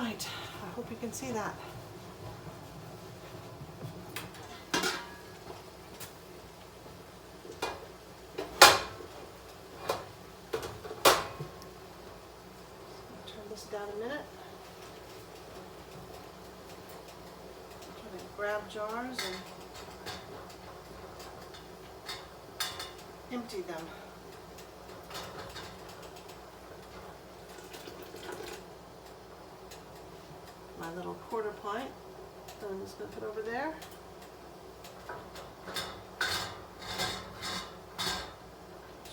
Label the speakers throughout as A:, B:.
A: right, I hope you can see that. Turn this down a minute. Try to grab jars and empty them. My little quarter pint that I'm just going to put over there.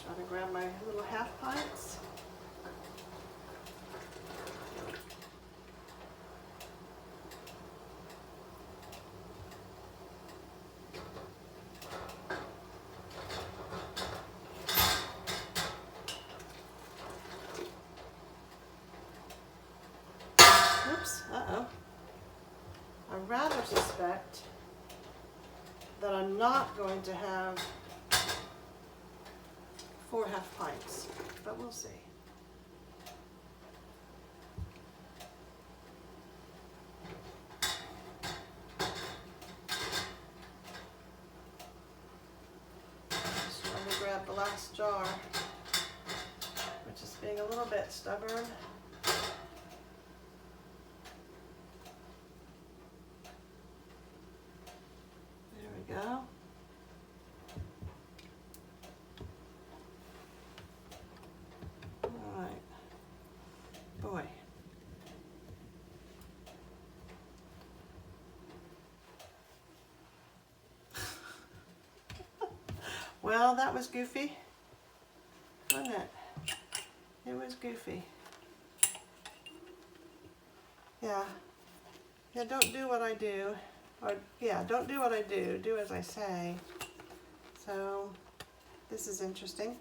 A: Try to grab my little half pints. Oops, uh-oh. I rather suspect that I'm not going to have 4 half pints, but we'll see. Just trying to grab the last jar, which is being a little bit stubborn. Go. All right, boy. Well, that was goofy, wasn't it? It was goofy. Yeah. Yeah, don't do what I do. Or, yeah, don't do what I do. Do as I say. So, this is interesting.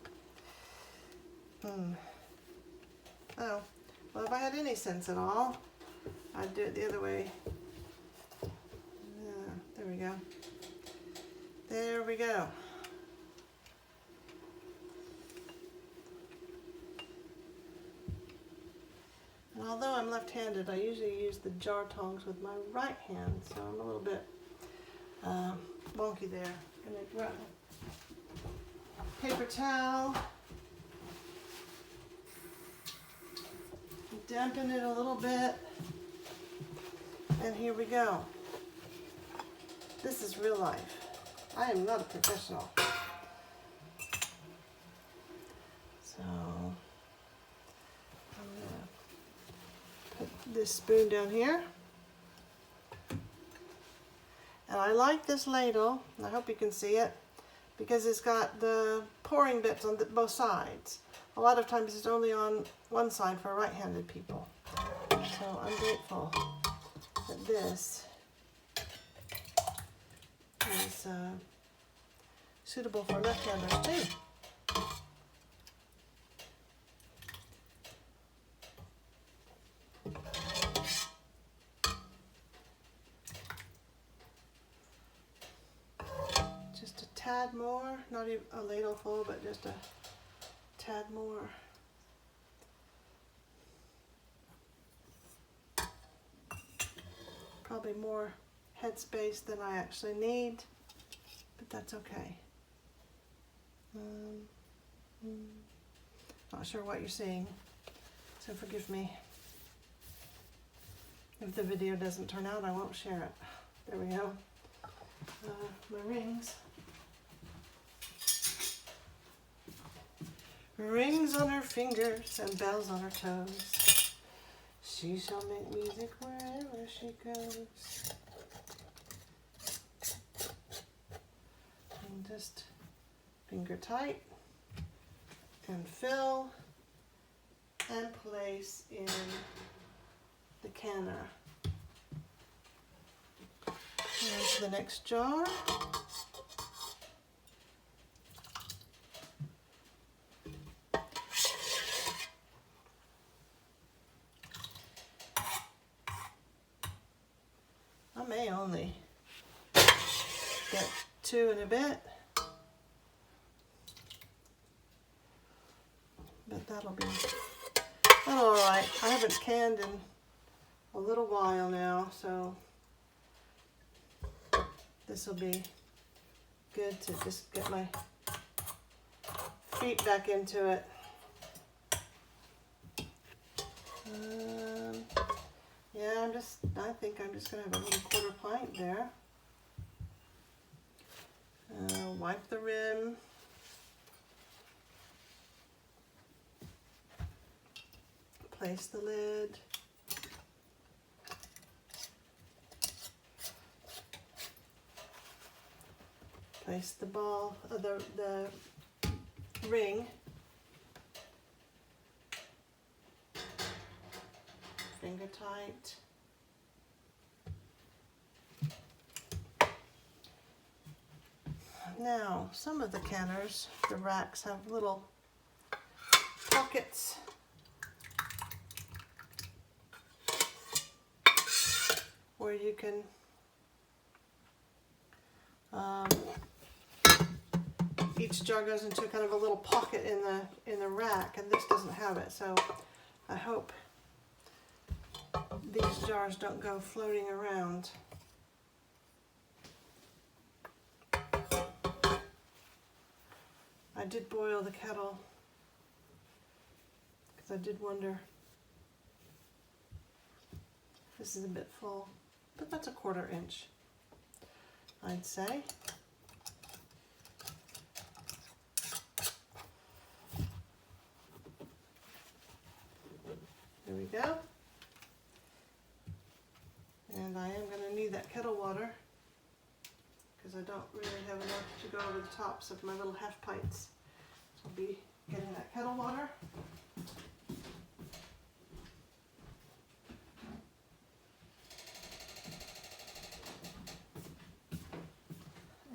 A: Oh, well, if I had any sense at all, I'd do it the other way. Yeah, there we go. There we go. And although I'm left-handed, I usually use the jar tongs with my right hand, so I'm a little bit wonky there. I'm gonna grab a paper towel, dampen it a little bit, and here we go. This is real life. I am not a professional. So I'm gonna put this spoon down here. And I like this ladle, and I hope you can see it, because it's got the pouring bits on both sides. A lot of times it's only on one side for right-handed people. So I'm grateful that this is suitable for left-handers too. Just a tad more, not even a ladle full, but just a tad more. Probably more headspace than I actually need, but that's okay. Not sure what you're seeing, so forgive me. If the video doesn't turn out, I won't share it. There we go. My rings. Rings on her fingers and bells on her toes. She shall make music wherever she goes. And just finger tight and fill and place in the canner. Into the next jar. I may only get 2 in a bit, but that'll all right. I haven't canned in a little while now, so this will be good to just get my feet back into it. Yeah, I think I'm just gonna have a little 1/4 pint there. Wipe the rim. Place the lid. Place the ball, the ring. Finger tight. Now, some of the canners, the racks, have little pockets where you can each jar goes into kind of a little pocket in the rack, and this doesn't have it, so I hope these jars don't go floating around. I did boil the kettle because I did wonder. This is a bit full, but that's a 1/4 inch, I'd say. There we go. And I am going to need that kettle water because I don't really have enough to go over the tops of my little half pints. So I'll be getting that kettle water.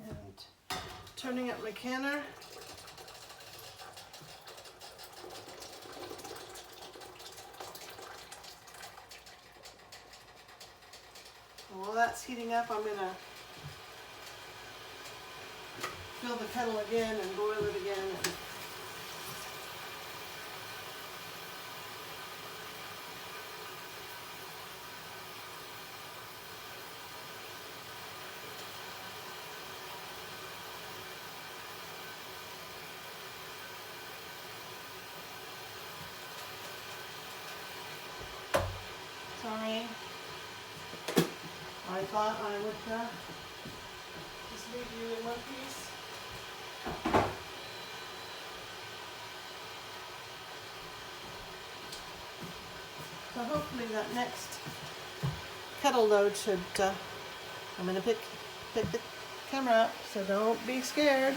A: And turning up my canner. While that's heating up, I'm going to fill the kettle again and boil it again. Sorry. I thought I would just leave you in one piece. So hopefully that next kettle load should, I'm going to pick the camera up, so don't be scared.